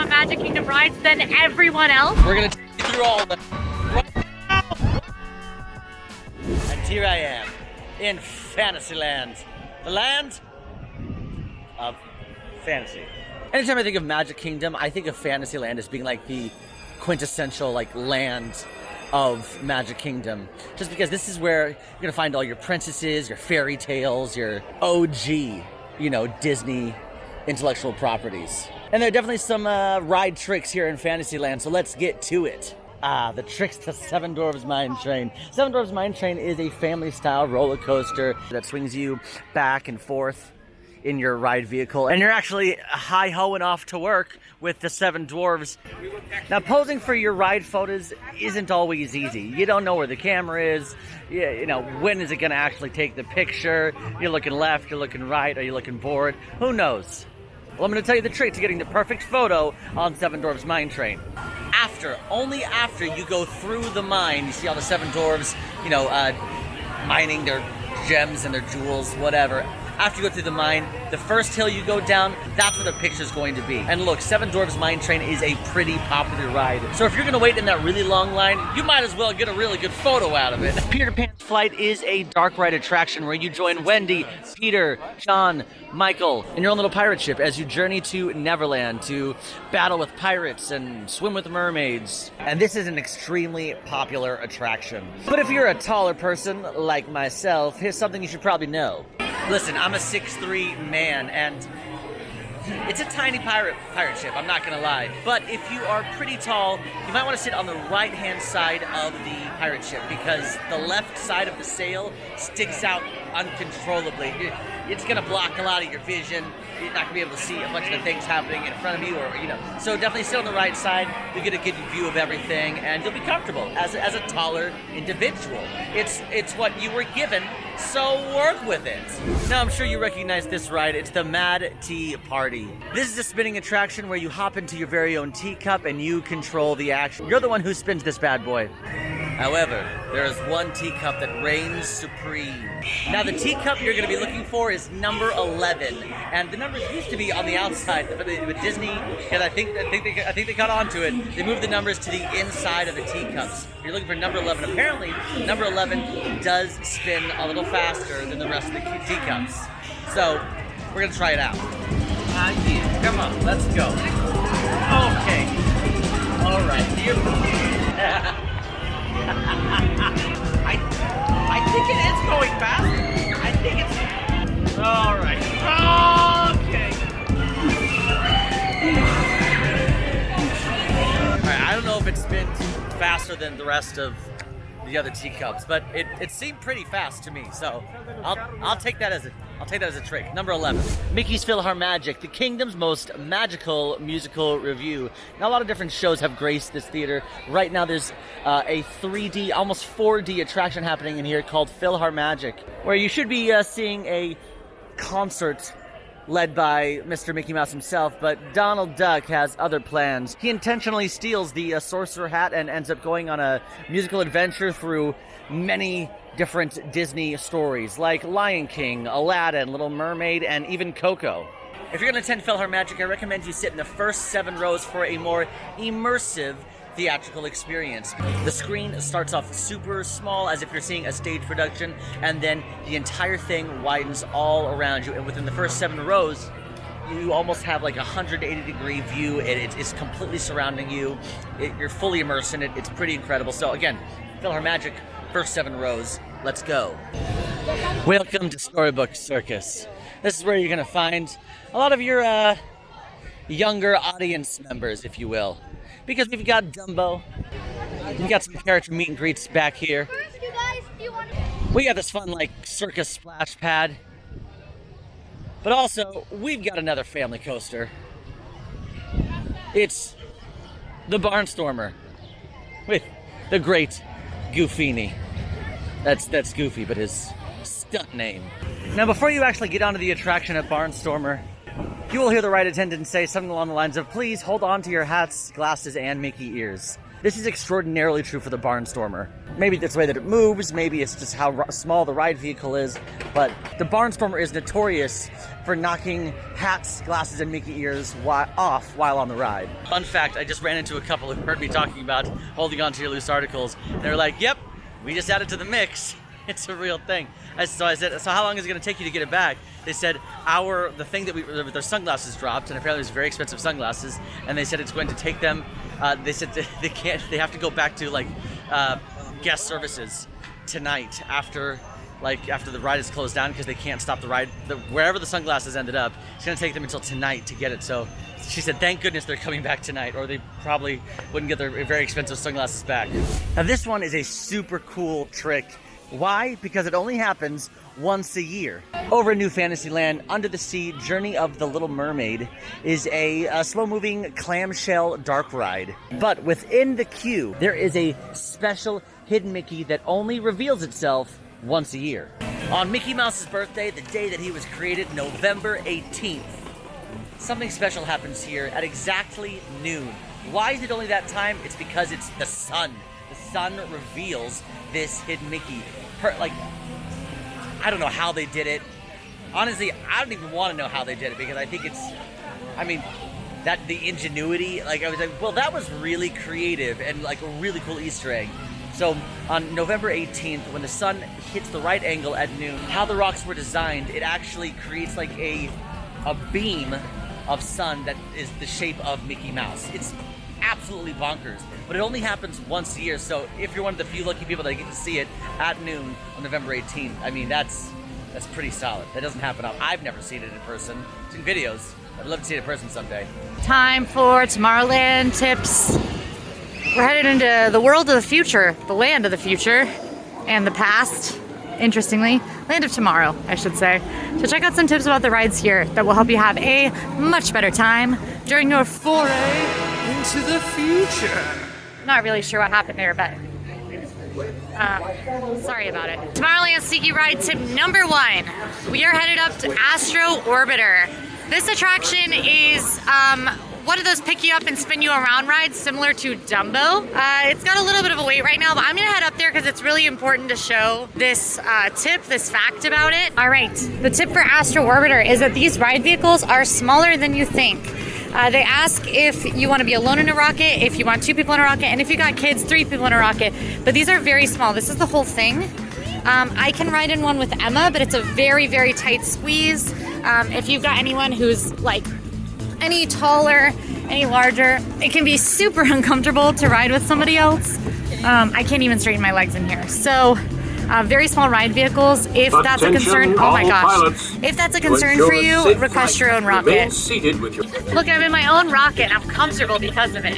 Magic Kingdom rides than everyone else? We're gonna take you through all of them right now. And here I am in Fantasyland, the land of fantasy. Anytime I think of Magic Kingdom, I think of Fantasyland as being like the quintessential like land of Magic Kingdom. Just because this is where you're gonna find all your princesses, your fairy tales, your OG, you know, Disney intellectual properties. And there are definitely some ride tricks here in Fantasyland, so let's get to it. The tricks to Seven Dwarfs Mine Train. Seven Dwarfs Mine Train is a family-style roller coaster that swings you back and forth in your ride vehicle, and you're actually hi-hoing off to work with the Seven Dwarfs. Now, posing for your ride photos isn't always easy. You don't know where the camera is. You know, when is it going to actually take the picture? You're looking left, you're looking right, are you looking bored? Who knows? Well, I'm going to tell you the trick to getting the perfect photo on Seven Dwarfs Mine Train. Only after you go through the mine, you see all the Seven Dwarfs, you know, mining their gems and their jewels, whatever. After you go through the mine, the first hill you go down, that's where the picture's going to be. And look, Seven Dwarfs Mine Train is a pretty popular ride. So if you're gonna wait in that really long line, you might as well get a really good photo out of it. Peter Pan's Flight is a dark ride attraction where you join Wendy, Peter, John, Michael, and your own little pirate ship as you journey to Neverland to battle with pirates and swim with mermaids. And this is an extremely popular attraction. But if you're a taller person like myself, here's something you should probably know. Listen, I'm a 6'3" man, and it's a tiny pirate ship, I'm not gonna lie. But if you are pretty tall, you might want to sit on the right-hand side of the pirate ship because the left side of the sail sticks out uncontrollably. It's gonna block a lot of your vision. You're not gonna be able to see a bunch of the things happening in front of you, or you know. So definitely sit on the right side. You get a good view of everything, and you'll be comfortable as a taller individual. It's what you were given, so work with it. Now I'm sure you recognize this ride. It's the Mad Tea Party. This is a spinning attraction where you hop into your very own teacup and you control the action. You're the one who spins this bad boy. However, there is one teacup that reigns supreme. Now the teacup you're going to be looking for is number 11, and the numbers used to be on the outside, but with Disney, because I think they got onto it. They moved the numbers to the inside of the teacups. You're looking for number 11. Apparently, number 11 does spin a little faster than the rest of the teacups. So we're going to try it out. Yeah, come on, let's go. Okay. All right, here we go. I think it is going fast. I think it's... All right. Okay. All right, I don't know if it spins faster than the rest of the other teacups, but it seemed pretty fast to me. So I'll take that as a trick. Number 11, Mickey's PhilharMagic, the kingdom's most magical musical review. Now a lot of different shows have graced this theater. Right now there's a 3D, almost 4D attraction happening in here called PhilharMagic, where you should be seeing a concert led by Mr. Mickey Mouse himself, but Donald Duck has other plans. He intentionally steals the sorcerer hat and ends up going on a musical adventure through many different Disney stories, like Lion King, Aladdin, Little Mermaid, and even Coco. If you're going to attend PhilharMagic, I recommend you sit in the first 7 rows for a more immersive theatrical experience. The screen starts off super small as if you're seeing a stage production, and then the entire thing widens all around you, and within the first 7 rows you almost have like a 180-degree view. It's completely surrounding you. You're fully immersed in it. It's pretty incredible. So again, PhilharMagic, first 7 rows. Let's go. Welcome to Storybook Circus. This is where you're gonna find a lot of your younger audience members, if you will. Because we've got Dumbo, we've got some character meet and greets back here. We got this fun like circus splash pad. But also, we've got another family coaster. It's the Barnstormer with the great Goofini. That's Goofy, but his stunt name. Now, before you actually get onto the attraction at Barnstormer, you will hear the ride attendant say something along the lines of, please hold on to your hats, glasses, and Mickey ears. This is extraordinarily true for the Barnstormer. Maybe it's the way that it moves, maybe it's just how small the ride vehicle is, but the Barnstormer is notorious for knocking hats, glasses, and Mickey ears off while on the ride. Fun fact, I just ran into a couple who heard me talking about holding on to your loose articles. They're like, yep, we just added to the mix. It's a real thing. So I said, so how long is it going to take you to get it back? They said, the thing that their sunglasses dropped, and apparently it's very expensive sunglasses, and they said it's going to take them, they said they have to go back to like guest services tonight after the ride is closed down because they can't stop the ride. Wherever the sunglasses ended up, it's going to take them until tonight to get it. So she said, thank goodness they're coming back tonight, or they probably wouldn't get their very expensive sunglasses back. Now this one is a super cool trick. Why? Because it only happens once a year. Over in New Fantasyland, Under the Sea, Journey of the Little Mermaid is a slow-moving clamshell dark ride. But within the queue, there is a special hidden Mickey that only reveals itself once a year. On Mickey Mouse's birthday, the day that he was created, November 18th, something special happens here at exactly noon. Why is it only that time? It's because it's the sun. The sun reveals this hidden Mickey. I don't know how they did it. Honestly, I don't even want to know how they did it because I think the ingenuity, I was like, well, that was really creative and like a really cool Easter egg. So on November 18th, when the sun hits the right angle at noon, how the rocks were designed, it actually creates like a beam of sun that is the shape of Mickey Mouse. It's absolutely bonkers, but it only happens once a year. So if you're one of the few lucky people that get to see it at noon on November 18th, I mean, that's pretty solid. That doesn't happen. I've never seen it in person. It's in videos. I'd love to see it in person someday. Time for Tomorrowland tips. We're headed into the world of the future, the land of the future, and the past. Interestingly, land of tomorrow, I should say. So check out some tips about the rides here that will help you have a much better time during your foray into the future. Not really sure what happened there, but sorry about it. Tomorrowland Sneaky Ride tip number 1. We are headed up to Astro Orbiter. This attraction is one of those pick you up and spin you around rides similar to Dumbo. It's got a little bit of a wait right now, but I'm gonna head up there because it's really important to show this this fact about it. All right, the tip for Astro Orbiter is that these ride vehicles are smaller than you think. They ask if you want to be alone in a rocket, if you want 2 people in a rocket, and if you got kids, 3 people in a rocket. But these are very small. This is the whole thing. I can ride in one with Emma, but it's a very, very tight squeeze. If you've got anyone who's like any taller, any larger, it can be super uncomfortable to ride with somebody else. I can't even straighten my legs in here. So very small ride vehicles, if that's a concern, oh my gosh. If that's a concern for you, request your own rocket. Look, I'm in my own rocket. I'm comfortable because of it.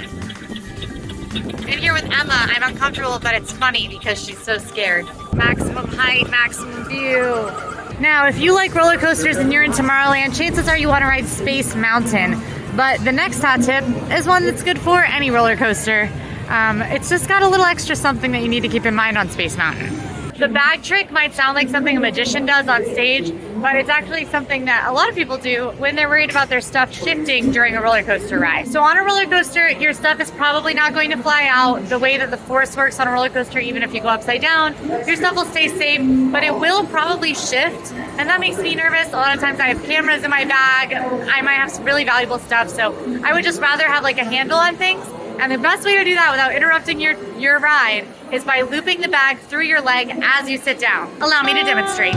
In here with Emma, I'm uncomfortable, but it's funny because she's so scared. Maximum height, maximum view. Now, if you like roller coasters and you're in Tomorrowland, chances are you want to ride Space Mountain. But the next hot tip is one that's good for any roller coaster. It's just got a little extra something that you need to keep in mind on Space Mountain. The bag trick might sound like something a magician does on stage, but it's actually something that a lot of people do when they're worried about their stuff shifting during a roller coaster ride. So on a roller coaster, your stuff is probably not going to fly out the way that the force works on a roller coaster. Even if you go upside down, your stuff will stay safe, but it will probably shift, and that makes me nervous. A lot of times I have cameras in my bag. I might have some really valuable stuff, so I would just rather have like a handle on things. And the best way to do that without interrupting your ride is by looping the bag through your leg as you sit down. Allow me to demonstrate.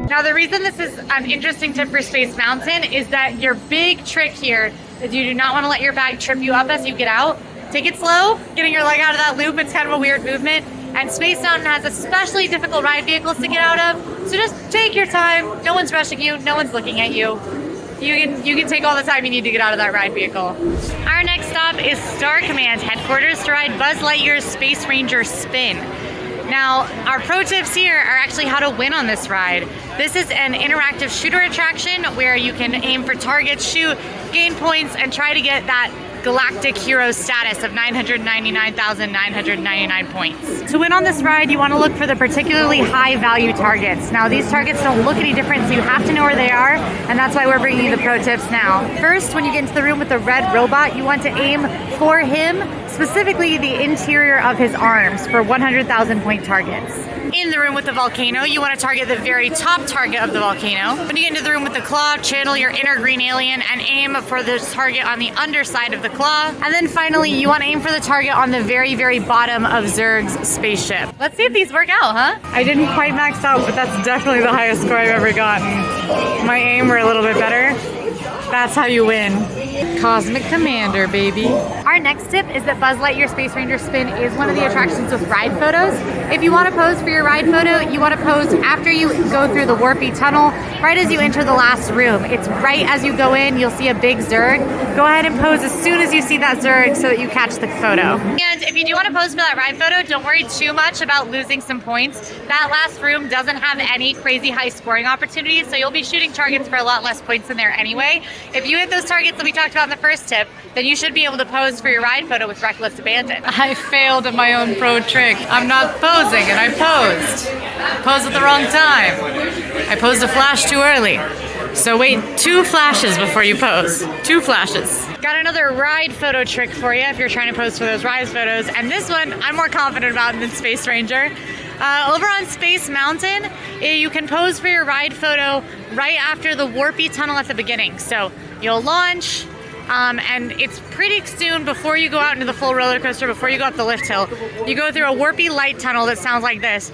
Now the reason this is an interesting tip for Space Mountain is that your big trick here is you do not want to let your bag trip you up as you get out. Take it slow, getting your leg out of that loop, it's kind of a weird movement. And Space Mountain has especially difficult ride vehicles to get out of, so just take your time. No one's rushing you, no one's looking at you. You can take all the time you need to get out of that ride vehicle. Our next stop is Star Command headquarters to ride Buzz Lightyear's Space Ranger Spin. Now, our pro tips here are actually how to win on this ride. This is an interactive shooter attraction where you can aim for targets, shoot, gain points, and try to get that galactic hero status of 999,999 points. To win on this ride, you want to look for the particularly high value targets. Now, these targets don't look any different, so you have to know where they are, and that's why we're bringing you the pro tips now. First, when you get into the room with the red robot, you want to aim for him, specifically the interior of his arms, for 100,000 point targets. In the room with the volcano, you want to target the very top target of the volcano. When you get into the room with the claw, channel your inner green alien and aim for the target on the underside of the claw. And then finally, you want to aim for the target on the very, very bottom of Zurg's spaceship. Let's see if these work out, huh? I didn't quite max out, but that's definitely the highest score I've ever gotten. My aim were a little bit better. That's how you win. Cosmic Commander, baby. Our next tip is that Buzz Lightyear Space Ranger Spin is one of the attractions with ride photos. If you want to pose for your ride photo, you want to pose after you go through the warpy tunnel, right as you enter the last room. It's right as you go in, you'll see a big Zurg. Go ahead and pose as soon as you see that Zurg so that you catch the photo. And if you do want to pose for that ride photo, don't worry too much about losing some points. That last room doesn't have any crazy high scoring opportunities, so you'll be shooting targets for a lot less points in there anyway. If you hit those targets that we talked about in the first tip, then you should be able to pose for your ride photo with reckless abandon. I failed at my own pro trick. I'm not posing, and I posed. Posed at the wrong time. I posed a flash too early. So wait 2 flashes before you pose. 2 flashes. Got another ride photo trick for you if you're trying to pose for those ride photos. And this one I'm more confident about than Space Ranger. Over on Space Mountain, you can pose for your ride photo right after the warpy tunnel at the beginning. So you'll launch, and it's pretty soon before you go out into the full roller coaster, before you go up the lift hill. You go through a warpy light tunnel that sounds like this.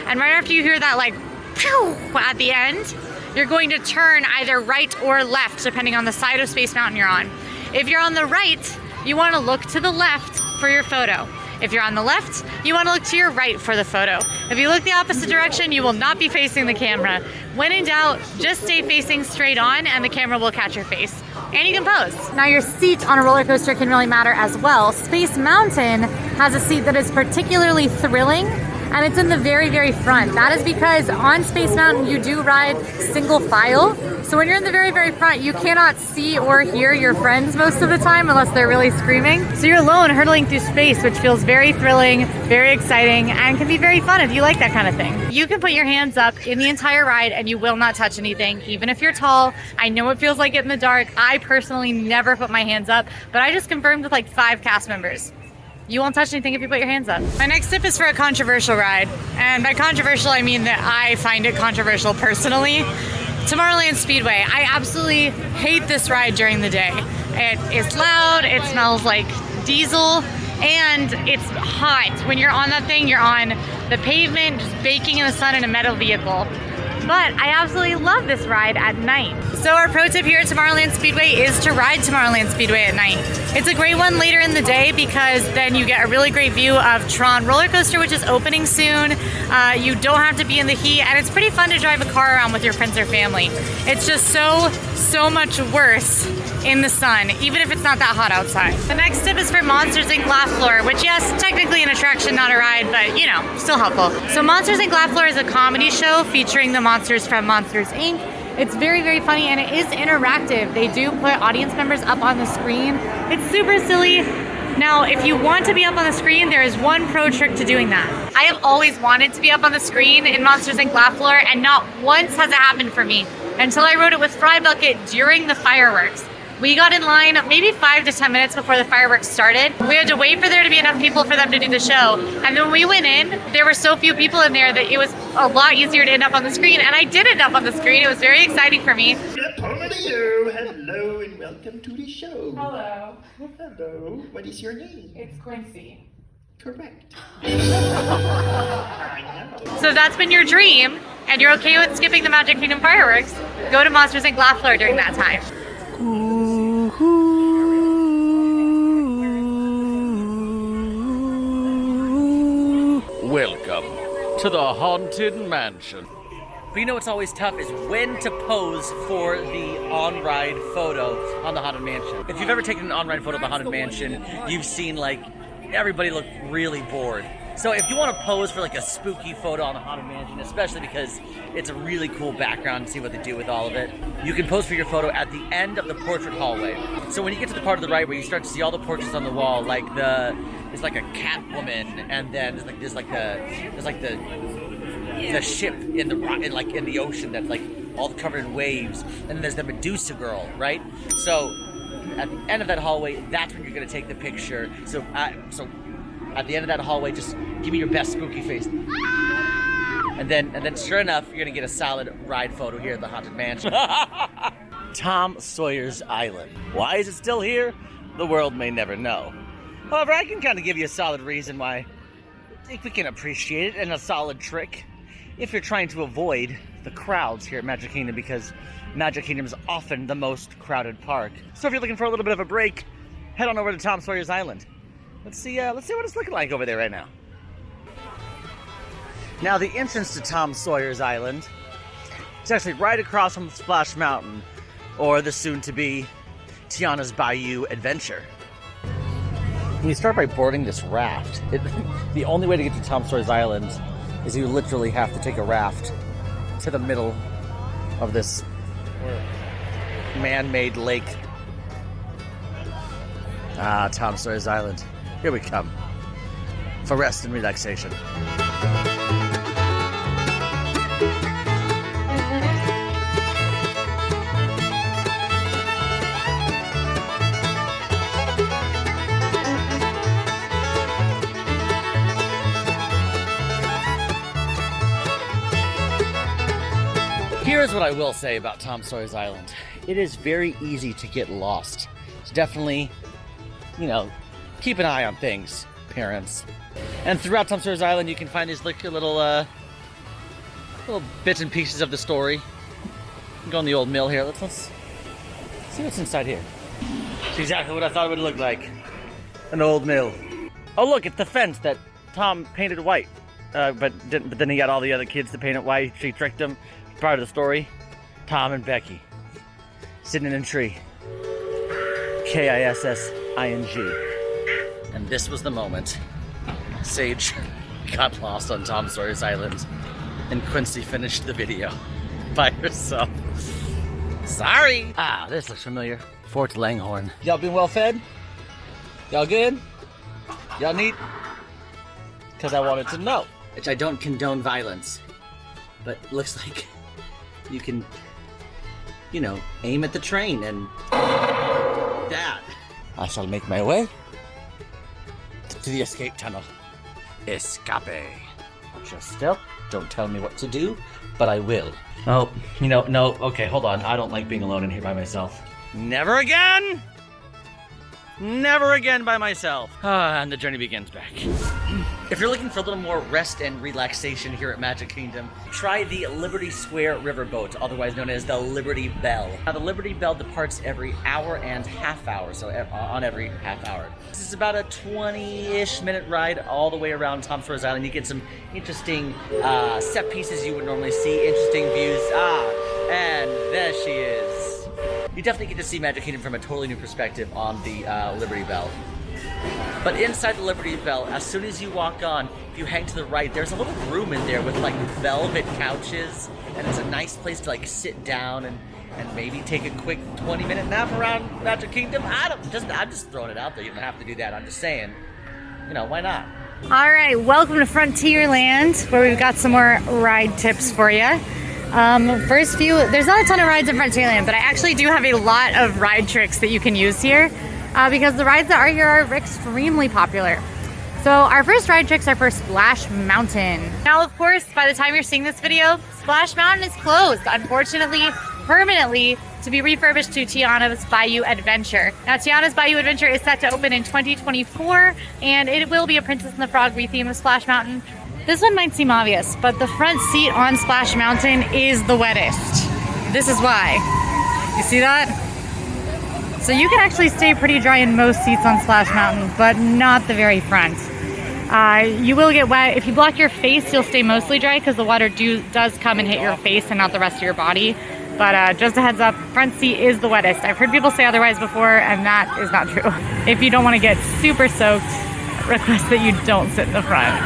And right after you hear that, like, pew, at the end, you're going to turn either right or left, depending on the side of Space Mountain you're on. If you're on the right, you want to look to the left for your photo. If you're on the left, you want to look to your right for the photo. If you look the opposite direction, you will not be facing the camera. When in doubt, just stay facing straight on and the camera will catch your face. And you can pose. Now your seat on a roller coaster can really matter as well. Space Mountain has a seat that is particularly thrilling, and it's in the very, very front. That is because on Space Mountain, you do ride single file. So when you're in the very, very front, you cannot see or hear your friends most of the time unless they're really screaming. So you're alone hurtling through space, which feels very thrilling, very exciting, and can be very fun if you like that kind of thing. You can put your hands up in the entire ride and you will not touch anything, even if you're tall. I know it feels like it in the dark. I personally never put my hands up, but I just confirmed with like 5 cast members. You won't touch anything if you put your hands up. My next tip is for a controversial ride. And by controversial, I mean that I find it controversial personally. Tomorrowland Speedway. I absolutely hate this ride during the day. It is loud, it smells like diesel, and it's hot. When you're on that thing, you're on the pavement, just baking in the sun in a metal vehicle. But I absolutely love this ride at night. So our pro tip here at Tomorrowland Speedway is to ride Tomorrowland Speedway at night. It's a great one later in the day because then you get a really great view of Tron roller coaster, which is opening soon. You don't have to be in the heat, and it's pretty fun to drive a car around with your friends or family. It's just so much worse in the sun, even if it's not that hot outside. The next tip is for Monsters Inc. Laugh Floor, which yes, technically an attraction, not a ride, but you know, still helpful. So Monsters Inc. Laugh Floor is a comedy show featuring the monsters from Monsters Inc. It's very, very funny, and it is interactive. They do put audience members up on the screen. It's super silly. Now, if you want to be up on the screen, there is one pro trick to doing that. I have always wanted to be up on the screen in Monsters Inc. Laugh Floor, and not once has it happened for me until I rode it with Fry Bucket during the fireworks. We got in line maybe 5 to 10 minutes before the fireworks started. We had to wait for there to be enough people for them to do the show. And then when we went in, there were so few people in there that it was a lot easier to end up on the screen. And I did end up on the screen. It was very exciting for me. Hello and welcome to the show. Hello. Hello. What is your name? It's Quincy. Correct. So that's been your dream, and you're okay with skipping the Magic Kingdom fireworks, go to Monsters Inc. Laugh Floor during that time. Welcome to the Haunted Mansion. But you know what's always tough is when to pose for the on-ride photo on the Haunted Mansion. If you've ever taken an on-ride photo of the Haunted Mansion, you've seen like everybody look really bored. So if you want to pose for like a spooky photo on the Haunted Mansion, especially because it's a really cool background and see what they do with all of it, you can pose for your photo at the end of the portrait hallway. So when you get to the part of the ride where you start to see all the portraits on the wall, like there's like a cat woman, and then there's like the ship in the ocean that's like all covered in waves, and then there's the Medusa girl, right? So at the end of that hallway, that's when you're gonna take the picture. So at the end of that hallway, just give me your best spooky face. And then sure enough, you're gonna get a solid ride photo here at the Haunted Mansion. Tom Sawyer's Island. Why is it still here? The world may never know. However, I can kind of give you a solid reason why I think we can appreciate it, and a solid trick if you're trying to avoid the crowds here at Magic Kingdom, because Magic Kingdom is often the most crowded park. So if you're looking for a little bit of a break, head on over to Tom Sawyer's Island. Let's see what it's looking like over there right now. Now, the entrance to Tom Sawyer's Island is actually right across from Splash Mountain, or the soon-to-be Tiana's Bayou Adventure. When you start by boarding this raft, the only way to get to Tom Sawyer's Island is you literally have to take a raft to the middle of this man-made lake. Ah, Tom Sawyer's Island. Here we come for rest and relaxation. Here's what I will say about Tom Sawyer's Island. It is very easy to get lost. So definitely, keep an eye on things, parents. And throughout Tom Sawyer's Island, you can find these little bits and pieces of the story. Go in the old mill here. Let's see what's inside here. It's exactly what I thought it would look like. An old mill. Oh look, it's the fence that Tom painted white. But then he got all the other kids to paint it white. She tricked them. Part of the story. Tom and Becky sitting in a tree. K-I-S-S-I-N-G. And this was the moment Sage got lost on Tom Sawyer's Island and Quincy finished the video by herself. Sorry! Ah, this looks familiar. Fort Langhorne. Y'all been well fed? Y'all good? Y'all neat? Because I wanted to know. Which I don't condone violence, but looks like you can, aim at the train and that. I shall make my way to the escape tunnel. Escape. Just still, don't tell me what to do, but I will. Oh, no, okay, hold on. I don't like being alone in here by myself. Never again! Never again by myself. And the journey begins back. If you're looking for a little more rest and relaxation here at Magic Kingdom, try the Liberty Square Riverboat, otherwise known as the Liberty Bell. Now, the Liberty Bell departs every hour and half hour, so on every half hour. This is about a 20-ish minute ride all the way around Tom Sawyer's Island. You get some interesting set pieces you would normally see, interesting views. And there she is. You definitely get to see Magic Kingdom from a totally new perspective on the Liberty Bell. But inside the Liberty Bell, as soon as you walk on, if you hang to the right, there's a little room in there with like velvet couches, and it's a nice place to like sit down and maybe take a quick 20-minute nap around Magic Kingdom. I'm just throwing it out there. You don't have to do that. I'm just saying, why not? All right, welcome to Frontierland, where we've got some more ride tips for you. First few, there's not a ton of rides in Frontierland, but I actually do have a lot of ride tricks that you can use here. Because the rides that are here are extremely popular. So our first ride tricks are for Splash Mountain. Now, of course, by the time you're seeing this video, Splash Mountain is closed, unfortunately, permanently, to be refurbished to Tiana's Bayou Adventure. Now, Tiana's Bayou Adventure is set to open in 2024, and it will be a Princess and the Frog retheme of Splash Mountain. This one might seem obvious, but the front seat on Splash Mountain is the wettest. This is why. You see that? So you can actually stay pretty dry in most seats on Splash Mountain, but not the very front. You will get wet. If you block your face, you'll stay mostly dry because the water does come and hit your face and not the rest of your body. But just a heads up, front seat is the wettest. I've heard people say otherwise before, and that is not true. If you don't want to get super soaked, request that you don't sit in the front.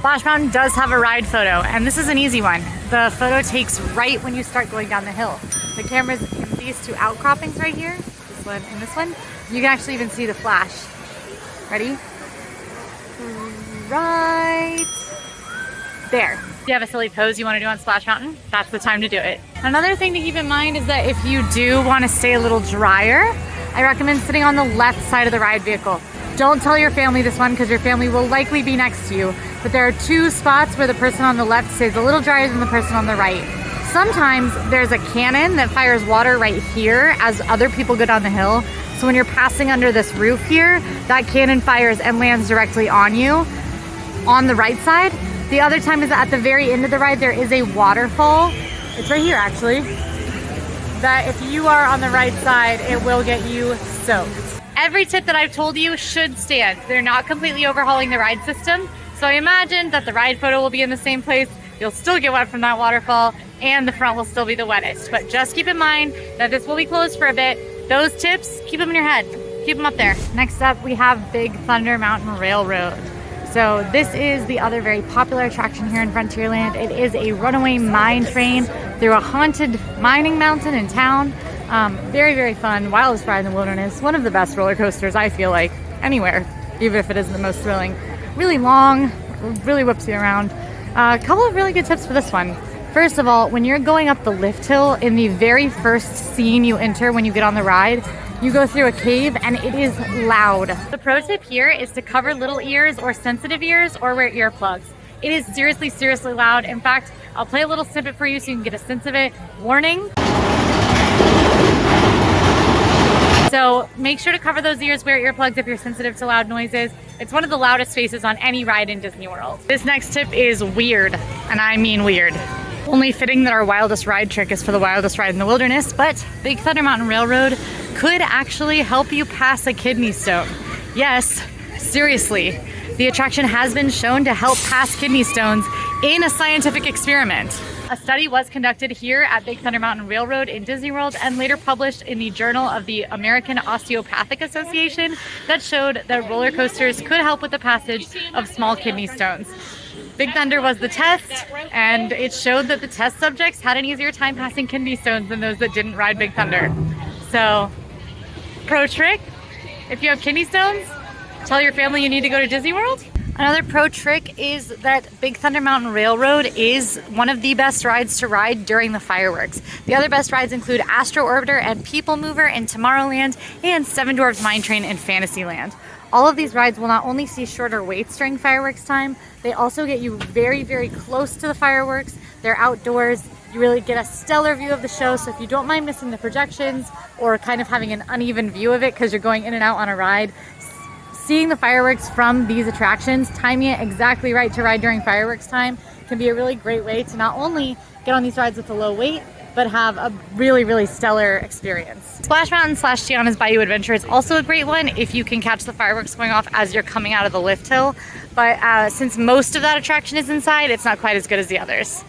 Splash Mountain does have a ride photo, and this is an easy one. The photo takes right when you start going down the hill. The camera's in these two outcroppings right here, this one and this one. You can actually even see the flash. Ready? Right there. If you have a silly pose you want to do on Splash Mountain, that's the time to do it. Another thing to keep in mind is that if you do want to stay a little drier, I recommend sitting on the left side of the ride vehicle. Don't tell your family this one because your family will likely be next to you, but there are two spots where the person on the left stays a little drier than the person on the right. Sometimes there's a cannon that fires water right here as other people go down the hill. So when you're passing under this roof here, that cannon fires and lands directly on you on the right side. The other time is at the very end of the ride, there is a waterfall. It's right here actually. That if you are on the right side, it will get you soaked. Every tip that I've told you should stand. They're not completely overhauling the ride system. So I imagine that the ride photo will be in the same place. You'll still get wet from that waterfall and the front will still be the wettest. But just keep in mind that this will be closed for a bit. Those tips, keep them in your head. Keep them up there. Next up, we have Big Thunder Mountain Railroad. So this is the other very popular attraction here in Frontierland. It is a runaway mine train through a haunted mining mountain in town. Very, very fun, wildest ride in the wilderness. One of the best roller coasters, I feel like, anywhere, even if it isn't the most thrilling. Really long, really whips you around. A couple of really good tips for this one. First of all, when you're going up the lift hill, in the very first scene you enter when you get on the ride, you go through a cave and it is loud. The pro tip here is to cover little ears or sensitive ears or wear earplugs. It is seriously, seriously loud. In fact, I'll play a little snippet for you so you can get a sense of it. Warning. So make sure to cover those ears, wear earplugs if you're sensitive to loud noises. It's one of the loudest spaces on any ride in Disney World. This next tip is weird, and I mean weird. Only fitting that our wildest ride trick is for the wildest ride in the wilderness, but Big Thunder Mountain Railroad could actually help you pass a kidney stone. Yes, seriously. The attraction has been shown to help pass kidney stones in a scientific experiment. A study was conducted here at Big Thunder Mountain Railroad in Disney World and later published in the Journal of the American Osteopathic Association that showed that roller coasters could help with the passage of small kidney stones. Big Thunder was the test, and it showed that the test subjects had an easier time passing kidney stones than those that didn't ride Big Thunder. So, pro trick, if you have kidney stones, tell your family you need to go to Disney World. Another pro trick is that Big Thunder Mountain Railroad is one of the best rides to ride during the fireworks. The other best rides include Astro Orbiter and People Mover in Tomorrowland and Seven Dwarfs Mine Train in Fantasyland. All of these rides will not only see shorter waits during fireworks time, they also get you very, very close to the fireworks. They're outdoors. You really get a stellar view of the show, so if you don't mind missing the projections or kind of having an uneven view of it because you're going in and out on a ride, seeing the fireworks from these attractions, timing it exactly right to ride during fireworks time, can be a really great way to not only get on these rides with a low wait, but have a really, really stellar experience. Splash Mountain / Tiana's Bayou Adventure is also a great one if you can catch the fireworks going off as you're coming out of the lift hill. But since most of that attraction is inside, it's not quite as good as the others.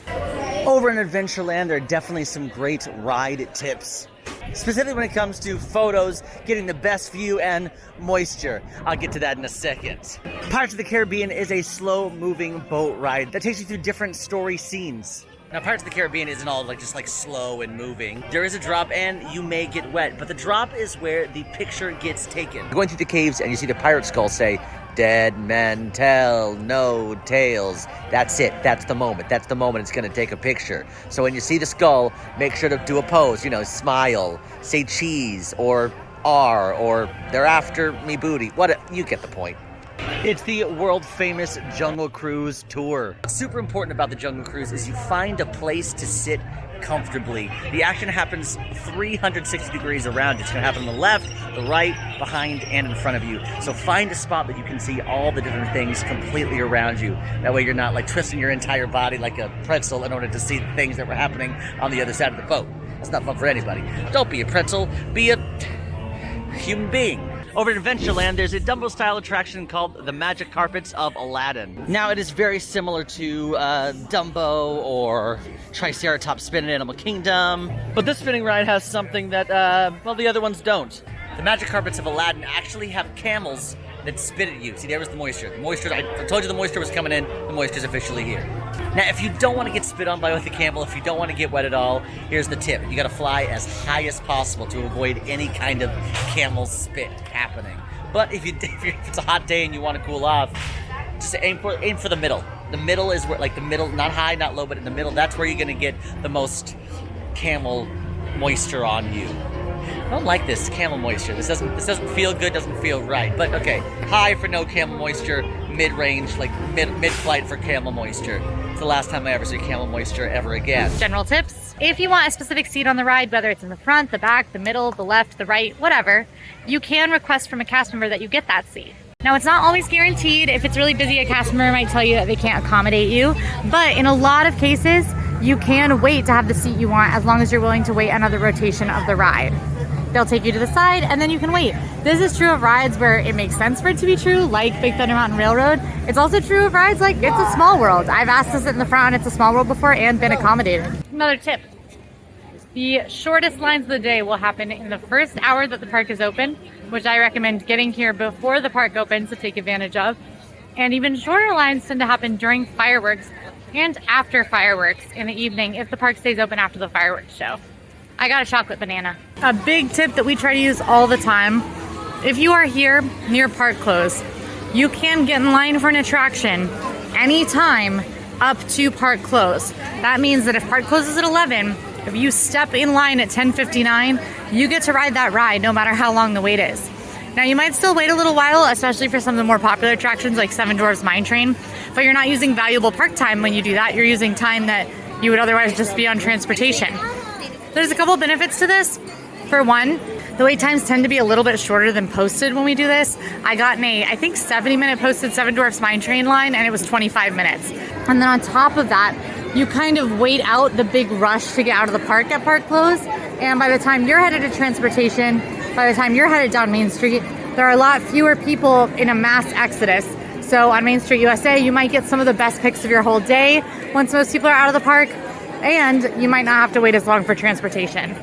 Over in Adventureland, there are definitely some great ride tips. Specifically when it comes to photos, getting the best view, and moisture. I'll get to that in a second. Pirates of the Caribbean is a slow-moving boat ride that takes you through different story scenes. Now, Pirates of the Caribbean isn't all just slow and moving. There is a drop and you may get wet, but the drop is where the picture gets taken. Going through the caves and you see the pirate skull say, "Dead men tell no tales." That's it. That's the moment. That's the moment it's going to take a picture. So when you see the skull, make sure to do a pose. Smile, say cheese, or R, or they're after me booty. You get the point. It's the world-famous Jungle Cruise tour. What's super important about the Jungle Cruise is you find a place to sit comfortably. The action happens 360 degrees around. It's going to happen on the left, the right, behind, and in front of you. So find a spot that you can see all the different things completely around you. That way you're not twisting your entire body like a pretzel in order to see the things that were happening on the other side of the boat. That's not fun for anybody. Don't be a pretzel, be a human being. Over at Adventureland, there's a Dumbo-style attraction called the Magic Carpets of Aladdin. Now, it is very similar to Dumbo or Triceratops Spin in Animal Kingdom, but this spinning ride has something that, the other ones don't. The Magic Carpets of Aladdin actually have camels that spit at you. See, there was the moisture. The moisture, I told you the moisture was coming in. The moisture's officially here. Now, if you don't want to get spit on by the camel, if you don't want to get wet at all, here's the tip. You got to fly as high as possible to avoid any kind of camel spit happening. But if it's a hot day and you want to cool off, just aim for the middle. The middle is where, like the middle, not high, not low, but in the middle. That's where you're going to get the most camel moisture on you. I don't like this camel moisture. This doesn't feel good. Doesn't feel right. But okay, high for no camel moisture. Mid-range, like mid-flight for camel moisture. It's the last time I ever see camel moisture ever again. General tips. If you want a specific seat on the ride, whether it's in the front, the back, the middle, the left, the right, whatever, you can request from a cast member that you get that seat. Now, it's not always guaranteed. If it's really busy, a cast member might tell you that they can't accommodate you. But in a lot of cases, you can wait to have the seat you want as long as you're willing to wait another rotation of the ride. They'll take you to the side and then you can wait. This is true of rides where it makes sense for it to be true, like Big Thunder Mountain Railroad. It's also true of rides like It's a Small World. I've asked to sit in the front on It's a Small World before and been accommodated. Another tip. The shortest lines of the day will happen in the first hour that the park is open, which I recommend getting here before the park opens to take advantage of. And even shorter lines tend to happen during fireworks and after fireworks in the evening if the park stays open after the fireworks show. I got a chocolate banana. A big tip that we try to use all the time, if you are here near park close, you can get in line for an attraction anytime up to park close. That means that if park closes at 11, if you step in line at 10:59, you get to ride that ride no matter how long the wait is. Now you might still wait a little while, especially for some of the more popular attractions like Seven Dwarfs Mine Train, but you're not using valuable park time when you do that. You're using time that you would otherwise just be on transportation. There's a couple benefits to this. For one, the wait times tend to be a little bit shorter than posted when we do this. I got in a, I think 70-minute posted Seven Dwarfs Mine Train line and it was 25 minutes. And then on top of that, you kind of wait out the big rush to get out of the park at park close. And by the time you're headed to transportation, by the time you're headed down Main Street, there are a lot fewer people in a mass exodus. So on Main Street USA, you might get some of the best picks of your whole day once most people are out of the park. And you might not have to wait as long for transportation.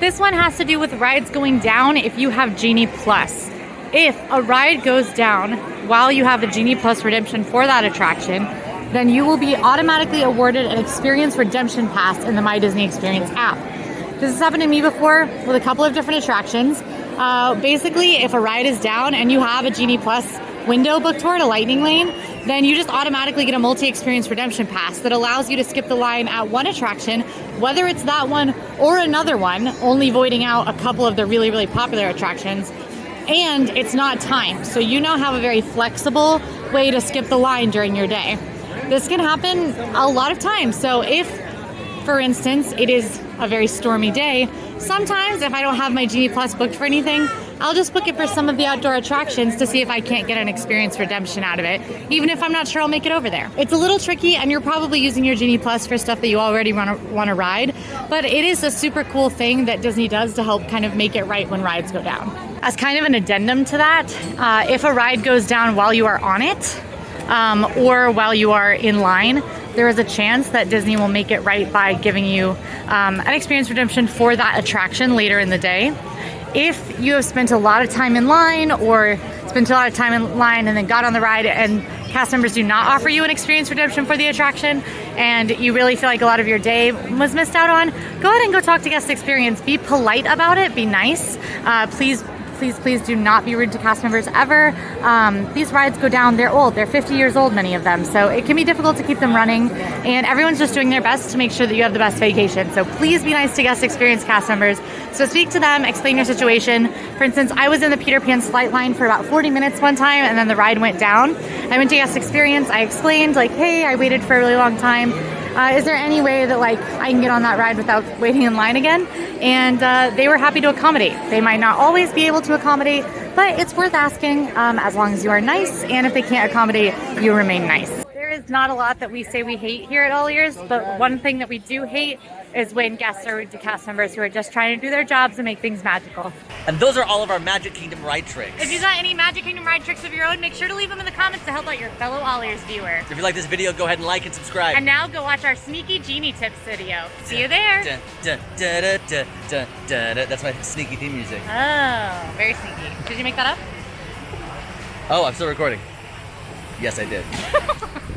This one has to do with rides going down if you have Genie Plus. If a ride goes down while you have the Genie Plus redemption for that attraction, then you will be automatically awarded an Experience Redemption Pass in the My Disney Experience app. This has happened to me before with a couple of different attractions. Basically, if a ride is down and you have a Genie Plus window booked for it, a lightning lane, then you just automatically get a multi-experience redemption pass that allows you to skip the line at one attraction, whether it's that one or another one, only voiding out a couple of the really, really popular attractions. And it's not timed, so you now have a very flexible way to skip the line during your day. This can happen a lot of times. So if, for instance, it is a very stormy day, sometimes if I don't have my Genie Plus booked for anything, I'll just book it for some of the outdoor attractions to see if I can't get an experience redemption out of it, even if I'm not sure I'll make it over there. It's a little tricky, and you're probably using your Genie Plus for stuff that you already want to ride, but it is a super cool thing that Disney does to help kind of make it right when rides go down. As kind of an addendum to that, if a ride goes down while you are on it, or while you are in line, there is a chance that Disney will make it right by giving you an experience redemption for that attraction later in the day. If you have spent a lot of time in line or spent a lot of time in line and then got on the ride and cast members do not offer you an experience redemption for the attraction and you really feel like a lot of your day was missed out on, go ahead and go talk to guest experience. Be polite about it. Be nice. Please do not be rude to cast members ever. These rides go down, they're old, they're 50 years old, many of them, so it can be difficult to keep them running, and everyone's just doing their best to make sure that you have the best vacation. So please be nice to guest experience cast members. So speak to them, explain your situation. For instance, I was in the Peter Pan's flight line for about 40 minutes one time, and then the ride went down. I went to guest experience, I explained, like, hey, I waited for a really long time. Is there any way that like I can get on that ride without waiting in line again? And they were happy to accommodate. They might not always be able to accommodate, but it's worth asking as long as you are nice. And if they can't accommodate, you remain nice. There is not a lot that we say we hate here at AllEars, but one thing that we do hate is when guests are rude to cast members who are just trying to do their jobs and make things magical. And those are all of our Magic Kingdom ride tricks. If you got any Magic Kingdom ride tricks of your own, make sure to leave them in the comments to help out your fellow AllEars viewer. If you like this video, go ahead and like and subscribe. And now go watch our sneaky Genie Tips video. See you there. That's my sneaky theme music. Oh, very sneaky. Did you make that up? Oh, I'm still recording. Yes, I did.